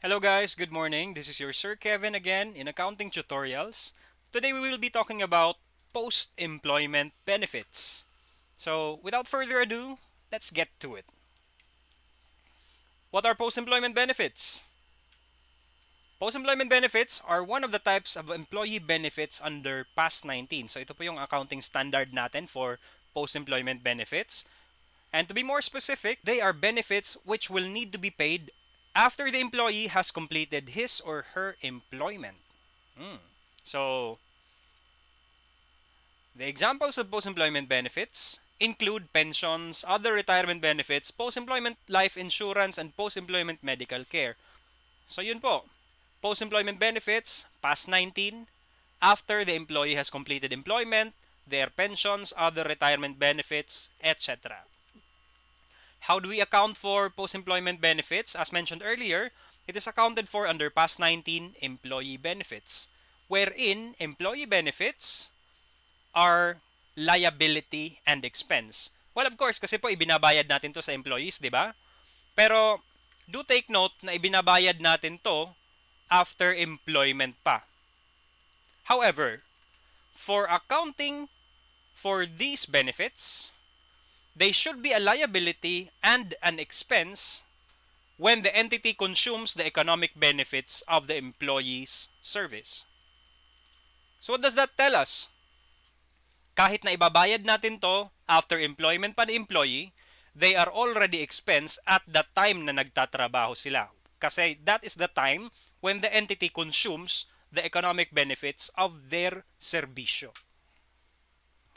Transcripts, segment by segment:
Hello guys, good morning. This is your Sir Kevin again in Accounting Tutorials. Today we will be talking about post-employment benefits. So without further ado, let's get to it. What are post-employment benefits? Post-employment benefits are one of the types of employee benefits under PAS 19. So ito po yung accounting standard natin for post-employment benefits. And to be more specific, they are benefits which will need to be paid after the employee has completed his or her employment. So, the examples of post-employment benefits include pensions, other retirement benefits, post-employment life insurance, and post-employment medical care. So yun po, post-employment benefits, past 19, after the employee has completed employment, their pensions, other retirement benefits, etc. How do we account for post-employment benefits? As mentioned earlier, it is accounted for under past 19 employee benefits, wherein employee benefits are liability and expense. Well, of course, kasi po ibinabayad natin to sa employees, di ba? Pero do take note na ibinabayad natin to after employment pa. However, for accounting for these benefits, they should be a liability and an expense when the entity consumes the economic benefits of the employee's service. So what does that tell us? Kahit na ibabayad natin to after employment pa ng employee, they are already expense at the time na nagtatrabaho sila. Kasi that is the time when the entity consumes the economic benefits of their serbisyo.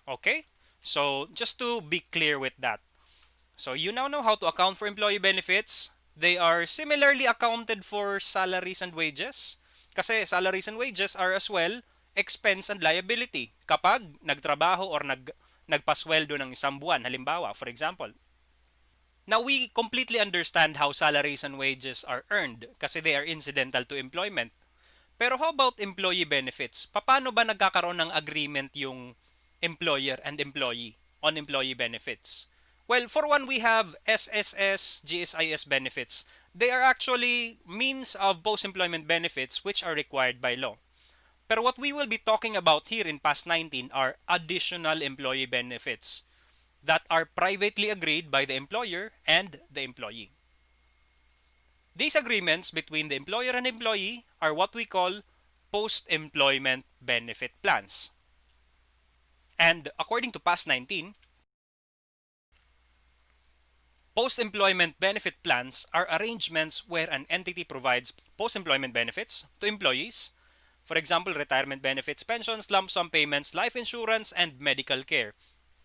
Okay? So, just to be clear with that. So, you now know how to account for employee benefits. They are similarly accounted for salaries and wages. Kasi salaries and wages are as well expense and liability kapag nagtrabaho or nagpasweldo ng isang buwan, halimbawa, for example. Now, we completely understand how salaries and wages are earned kasi they are incidental to employment. Pero how about employee benefits? Paano ba nagkakaroon ng agreement yung employer and employee on employee benefits? Well, for one, we have SSS, GSIS benefits. They are actually means of post-employment benefits which are required by law. Pero what we will be talking about here in PAS 19 are additional employee benefits that are privately agreed by the employer and the employee. These agreements between the employer and employee are what we call post-employment benefit plans. And according to PAS 19, post-employment benefit plans are arrangements where an entity provides post-employment benefits to employees. For example, retirement benefits, pensions, lump sum payments, life insurance, and medical care.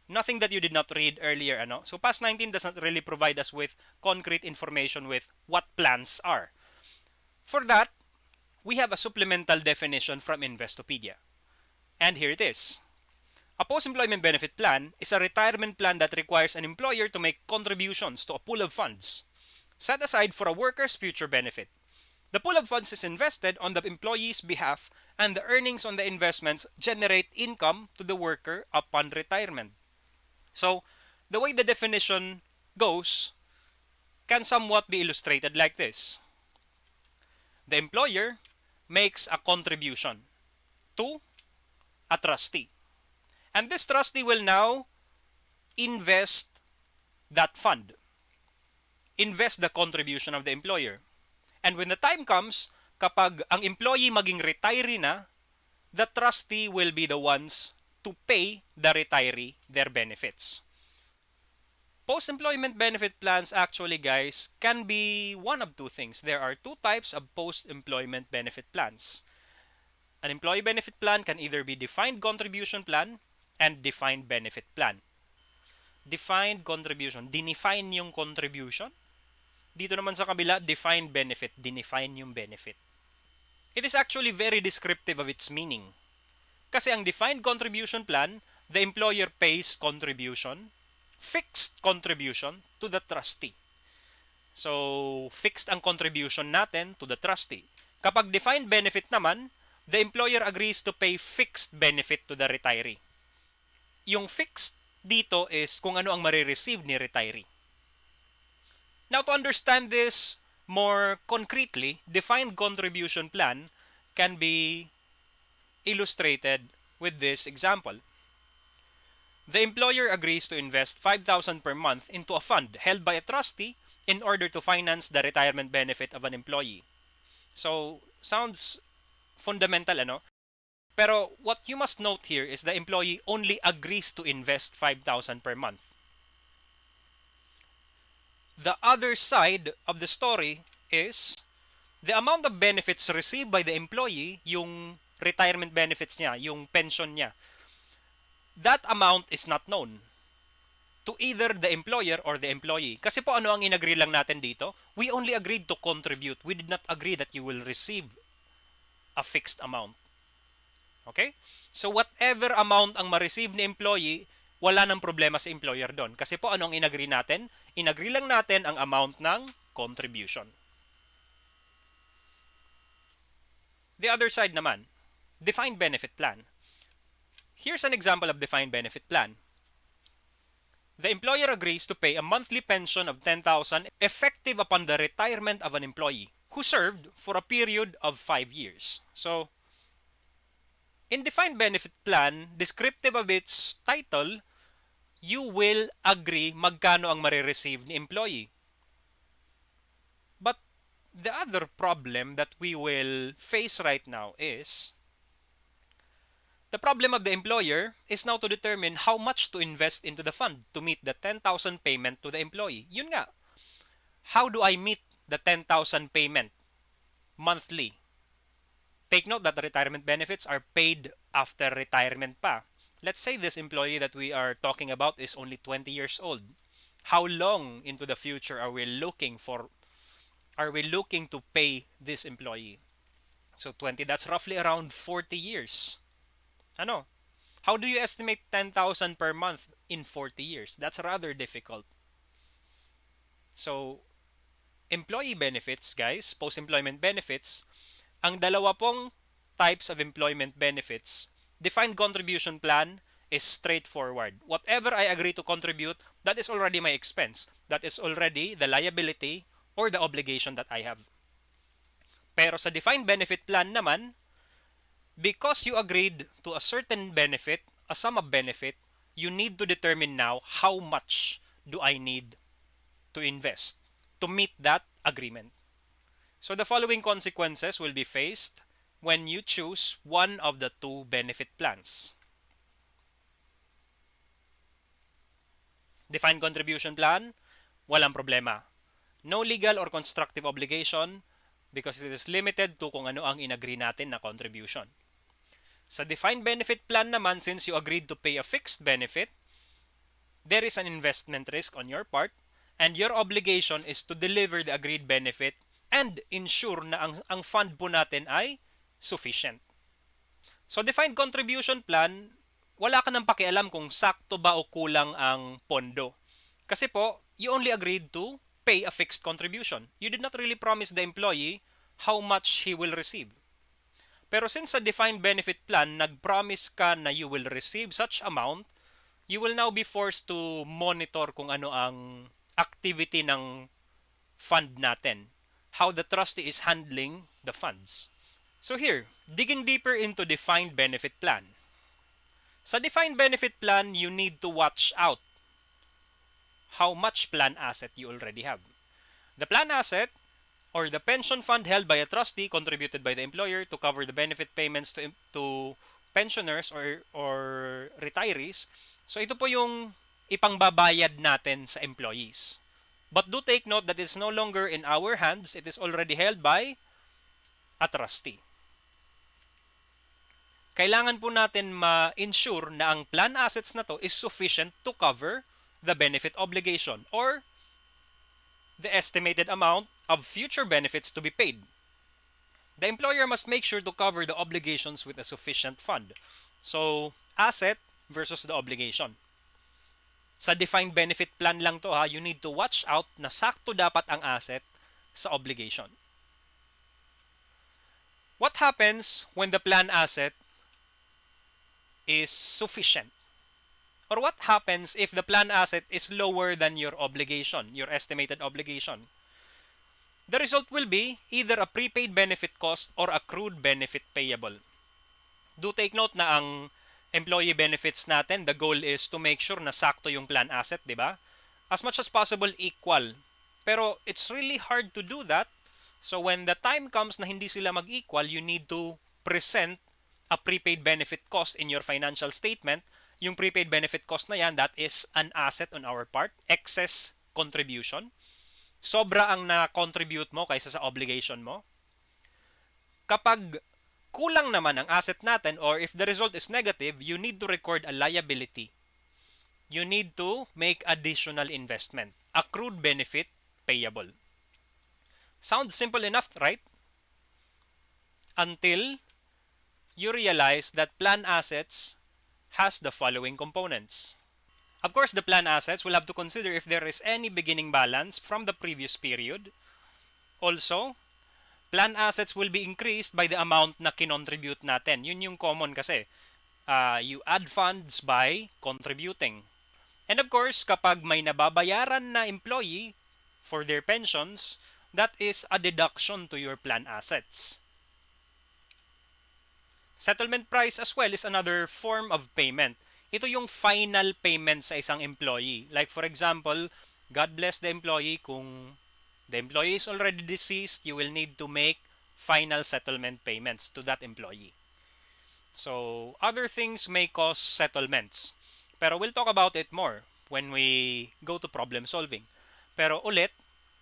Nothing that you did not read earlier. Ano? So PAS 19 does not really provide us with concrete information with what plans are. For that, we have a supplemental definition from Investopedia. And here it is. A post-employment benefit plan is a retirement plan that requires an employer to make contributions to a pool of funds set aside for a worker's future benefit. The pool of funds is invested on the employee's behalf, and the earnings on the investments generate income to the worker upon retirement. So, the way the definition goes can somewhat be illustrated like this. The employer makes a contribution to a trustee. And this trustee will now invest that fund. Invest the contribution of the employer. And when the time comes, kapag ang employee maging retiree na, the trustee will be the ones to pay the retiree their benefits. Post-employment benefit plans actually, guys, can be one of two things. There are two types of post-employment benefit plans. An employee benefit plan can either be defined contribution plan and defined benefit plan. Defined contribution, dinefine yung contribution. Dito naman sa kabila, defined benefit, dinefine yung benefit. It is actually very descriptive of its meaning. Kasi ang defined contribution plan, the employer pays contribution, fixed contribution to the trustee. So, fixed ang contribution natin to the trustee. Kapag defined benefit naman, the employer agrees to pay fixed benefit to the retiree. Yung fixed dito is kung ano ang marireceive ni retiree. Now, to understand this, More concretely, defined contribution plan can be illustrated with this example. The employer agrees to invest 5,000 per month into a fund held by a trustee in order to finance the retirement benefit of an employee. So, sounds fundamental, ano? Pero what you must note here is the employee only agrees to invest 5,000 per month. The other side of the story is the amount of benefits received by the employee, yung retirement benefits niya, yung pension niya, that amount is not known to either the employer or the employee. Kasi po ano ang inagree lang natin dito? We only agreed to contribute. We did not agree that you will receive a fixed amount. Okay? So whatever amount ang ma-receive ni employee, wala nang problema sa employer doon. Kasi po ano ang inagree natin? Inagree lang natin ang amount ng contribution. The other side naman, defined benefit plan. Here's an example of defined benefit plan. The employer agrees to pay a monthly pension of 10,000 effective upon the retirement of an employee who served for a period of 5 years. So, in defined benefit plan, descriptive of its title, you will agree magkano ang marireceive ni employee. But the other problem that we will face right now is the problem of the employer is now to determine how much to invest into the fund to meet the 10,000 payment to the employee. Yun nga, how do I meet the 10,000 payment monthly? Take note that the retirement benefits are paid after retirement pa. Let's say this employee that we are talking about is only 20 years old. How long into the future are we looking to pay this employee? So 20, that's roughly around 40 years. Ano? How do you estimate 10,000 per month in 40 years? That's rather difficult. So, employee benefits, guys, post-employment benefits, ang dalawa pong types of employment benefits, defined contribution plan is straightforward. Whatever I agree to contribute, that is already my expense. That is already the liability or the obligation that I have. Pero sa defined benefit plan naman, because you agreed to a certain benefit, a sum of benefit, you need to determine now how much do I need to invest to meet that agreement. So the following consequences will be faced when you choose one of the two benefit plans. Defined contribution plan, walang problema. No legal or constructive obligation because it is limited to kung ano ang inagree natin na contribution. Sa defined benefit plan naman, since you agreed to pay a fixed benefit, there is an investment risk on your part and your obligation is to deliver the agreed benefit and ensure na ang fund po natin ay sufficient. So defined contribution plan, wala ka nang pakialam kung sakto ba o kulang ang pondo. Kasi po, you only agreed to pay a fixed contribution. You did not really promise the employee how much he will receive. Pero since sa defined benefit plan, nag-promise ka na you will receive such amount, you will now be forced to monitor kung ano ang activity ng fund natin. How the trustee is handling the funds. So here, digging deeper into defined benefit plan. Sa defined benefit plan, you need to watch out how much plan asset you already have. The plan asset or the pension fund held by a trustee contributed by the employer to cover the benefit payments to pensioners or retirees. So ito po yung ipangbabayad natin sa employees. But do take note that it's no longer in our hands. It is already held by a trustee. Kailangan po natin ma-ensure na ang plan assets na to is sufficient to cover the benefit obligation or the estimated amount of future benefits to be paid. The employer must make sure to cover the obligations with a sufficient fund. So, asset versus the obligation. Sa defined benefit plan lang to ha, you need to watch out na sakto dapat ang asset sa obligation. What happens when the plan asset is sufficient? Or what happens if the plan asset is lower than your obligation, your estimated obligation? The result will be either a prepaid benefit cost or accrued benefit payable. Do take note na ang employee benefits natin, the goal is to make sure na sakto yung plan asset, di ba? As much as possible, equal. Pero it's really hard to do that. So when the time comes na hindi sila mag-equal, you need to present a prepaid benefit cost in your financial statement. Yung prepaid benefit cost na yan, that is an asset on our part, excess contribution. Sobra ang na-contribute mo kaysa sa obligation mo. Kapag kulang naman ang asset natin or if the result is negative, you need to record a liability. You need to make additional investment. Accrued benefit payable. Sounds simple enough, right? Until you realize that plan assets has the following components. Of course, the plan assets will have to consider if there is any beginning balance from the previous period. Also, plan assets will be increased by the amount na kinontribute natin. Yun yung common kasi. You add funds by contributing. And of course, kapag may nababayaran na employee for their pensions, that is a deduction to your plan assets. Settlement price as well is another form of payment. Ito yung final payment sa isang employee. Like for example, God bless the employee, kung the employee is already deceased, you will need to make final settlement payments to that employee. So, other things may cause settlements. Pero we'll talk about it more when we go to problem solving. Pero ulit,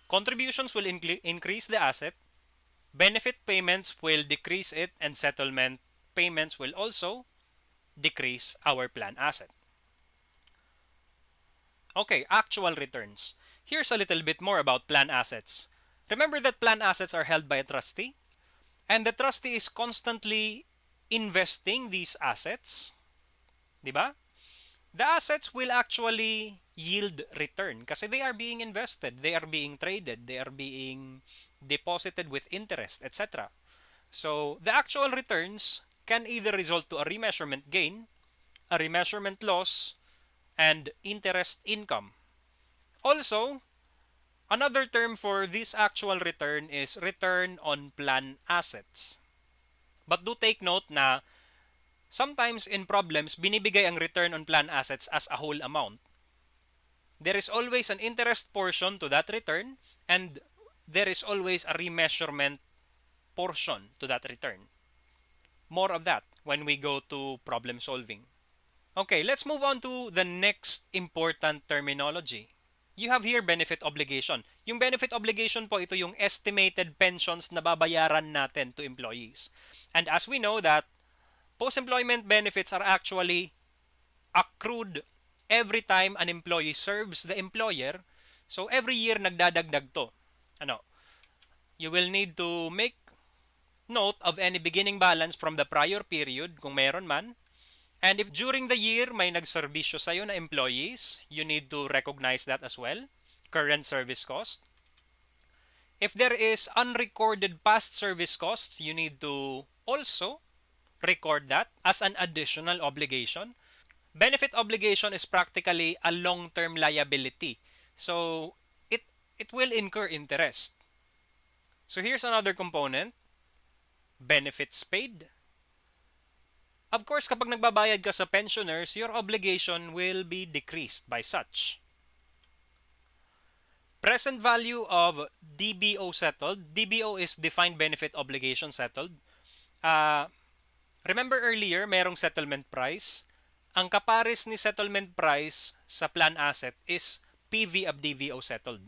contributions will increase the asset, benefit payments will decrease it, and settlement payments will also decrease our plan asset. Okay, actual returns. Here's a little bit more about plan assets. Remember that plan assets are held by a trustee, and the trustee is constantly investing these assets. Diba? The assets will actually yield return kasi they are being invested, they are being traded, they are being deposited with interest, etc. So, the actual returns can either result to a remeasurement gain, a remeasurement loss, and interest income. Also, another term for this actual return is return on plan assets. But do take note na sometimes in problems, binibigay ang return on plan assets as a whole amount. There is always an interest portion to that return and there is always a remeasurement portion to that return. More of that when we go to problem solving. Okay, let's move on to the next important terminology. You have here benefit obligation. Yung benefit obligation po, ito yung estimated pensions na babayaran natin to employees. And as we know that post-employment benefits are actually accrued every time an employee serves the employer. So every year nagdadagdag to. You will need to make note of any beginning balance from the prior period kung meron man. And if during the year may nagserbisyo sa'yo na employees, you need to recognize that as well. Current service cost. If there is unrecorded past service costs, you need to also record that as an additional obligation. Benefit obligation is practically a long-term liability. So, it will incur interest. So, here's another component. Benefits paid. Of course, kapag nagbabayad ka sa pensioners, your obligation will be decreased by such. Present value of DBO settled. DBO is defined benefit obligation settled. Remember earlier, merong settlement price. Ang kapares ni settlement price sa plan asset is PV of DBO settled.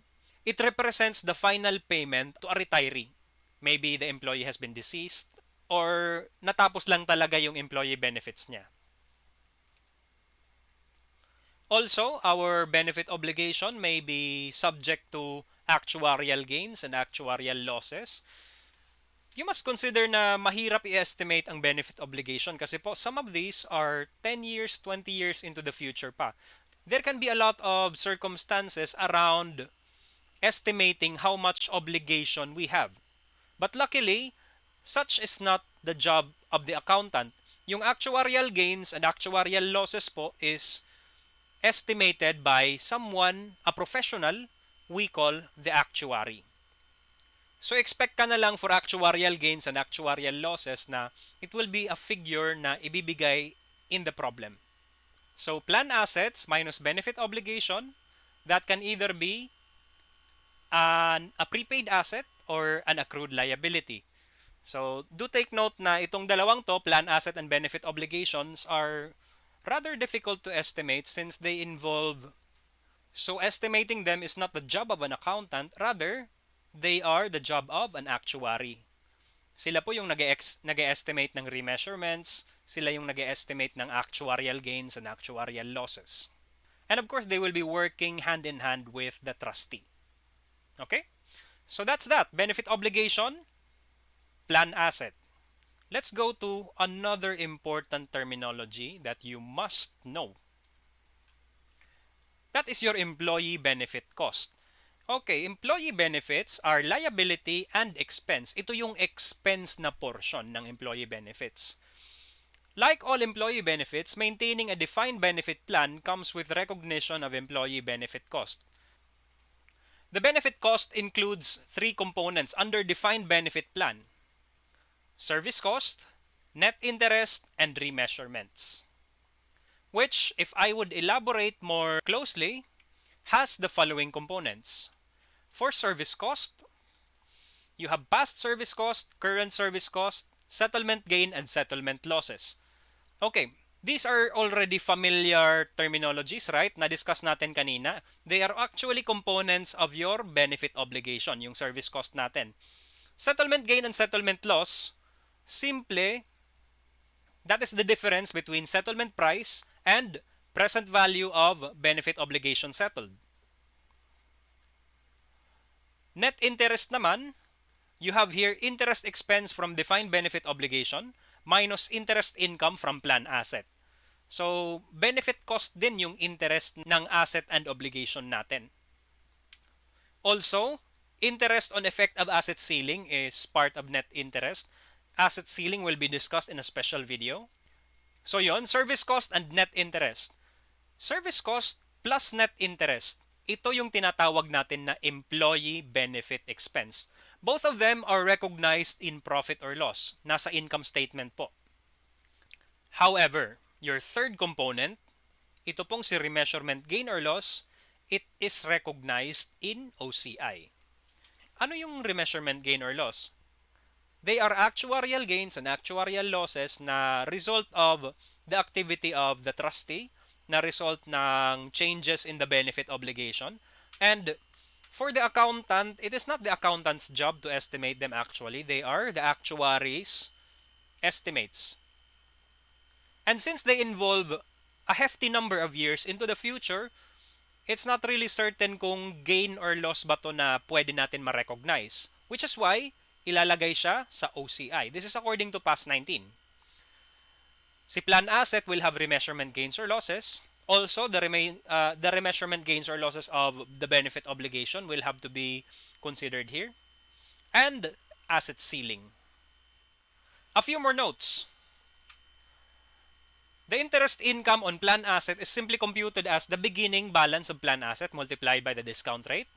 It represents the final payment to a retiree. Maybe the employee has been deceased or natapos lang talaga yung employee benefits niya. Also, our benefit obligation may be subject to actuarial gains and actuarial losses. You must consider na mahirap i-estimate ang benefit obligation kasi po some of these are 10 years, 20 years into the future pa. There can be a lot of circumstances around estimating how much obligation we have. But luckily, such is not the job of the accountant. Yung actuarial gains and actuarial losses po is estimated by someone, a professional, we call the actuary. So expect ka na lang for actuarial gains and actuarial losses na it will be a figure na ibibigay in the problem. So plan assets minus benefit obligation, that can either be a prepaid asset or an accrued liability. So do take note na itong dalawang to, plan asset and benefit obligations, are rather difficult to estimate since they involve. So estimating them is not the job of an accountant, rather they are the job of an actuary. Sila po yung nag-estimate ng remeasurements, sila yung nag-estimate ng actuarial gains and actuarial losses. And of course, they will be working hand in hand with the trustee. Okay? So that's that. Benefit obligation, plan asset. Let's go to another important terminology that you must know. That is your employee benefit cost. Okay, employee benefits are liability and expense. Ito yung expense na portion ng employee benefits. Like all employee benefits, maintaining a defined benefit plan comes with recognition of employee benefit cost. The benefit cost includes three components under defined benefit plan: service cost, net interest, and remeasurements. Which, if I would elaborate more closely, has the following components. For service cost, you have past service cost, current service cost, settlement gain, and settlement losses. Okay, these are already familiar terminologies, right? Na-discuss natin kanina. They are actually components of your benefit obligation, yung service cost natin. Settlement gain and settlement loss, simple, that is the difference between settlement price and present value of benefit obligation settled. Net interest naman, you have here interest expense from defined benefit obligation minus interest income from plan asset. So, benefit cost din yung interest ng asset and obligation natin. Also, interest on effect of asset ceiling is part of net interest. Asset ceiling will be discussed in a special video. So yon, service cost and net interest. Service cost plus net interest, ito yung tinatawag natin na employee benefit expense. Both of them are recognized in profit or loss. Nasa income statement po. However, your third component, ito pong si remeasurement gain or loss, it is recognized in OCI. Ano yung remeasurement gain or loss? They are actuarial gains and actuarial losses na result of the activity of the trustee, na result ng changes in the benefit obligation. And for the accountant, it is not the accountant's job to estimate them actually. They are the actuary's estimates. And since they involve a hefty number of years into the future, it's not really certain kung gain or loss ba to na pwede natin ma-recognize. Which is why, ilalagay siya sa OCI. This is according to PAS 19. Si plan asset will have remeasurement gains or losses. Also, the remeasurement gains or losses of the benefit obligation will have to be considered here. And asset ceiling. A few more notes. The interest income on plan asset is simply computed as the beginning balance of plan asset multiplied by the discount rate.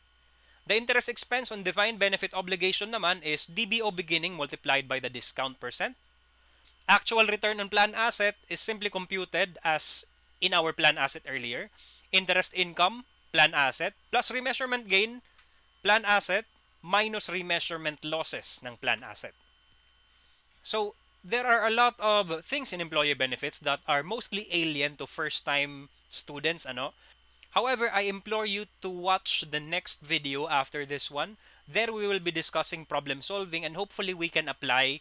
The interest expense on defined benefit obligation naman is DBO beginning multiplied by the discount percent. Actual return on plan asset is simply computed as in our plan asset earlier. Interest income, plan asset, plus remeasurement gain, plan asset, minus remeasurement losses ng plan asset. So, there are a lot of things in employee benefits that are mostly alien to first-time students, ano? However, I implore you to watch the next video after this one. There we will be discussing problem solving and hopefully we can apply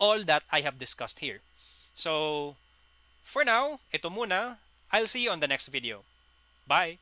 all that I have discussed here. So, for now, ito muna. I'll see you on the next video. Bye!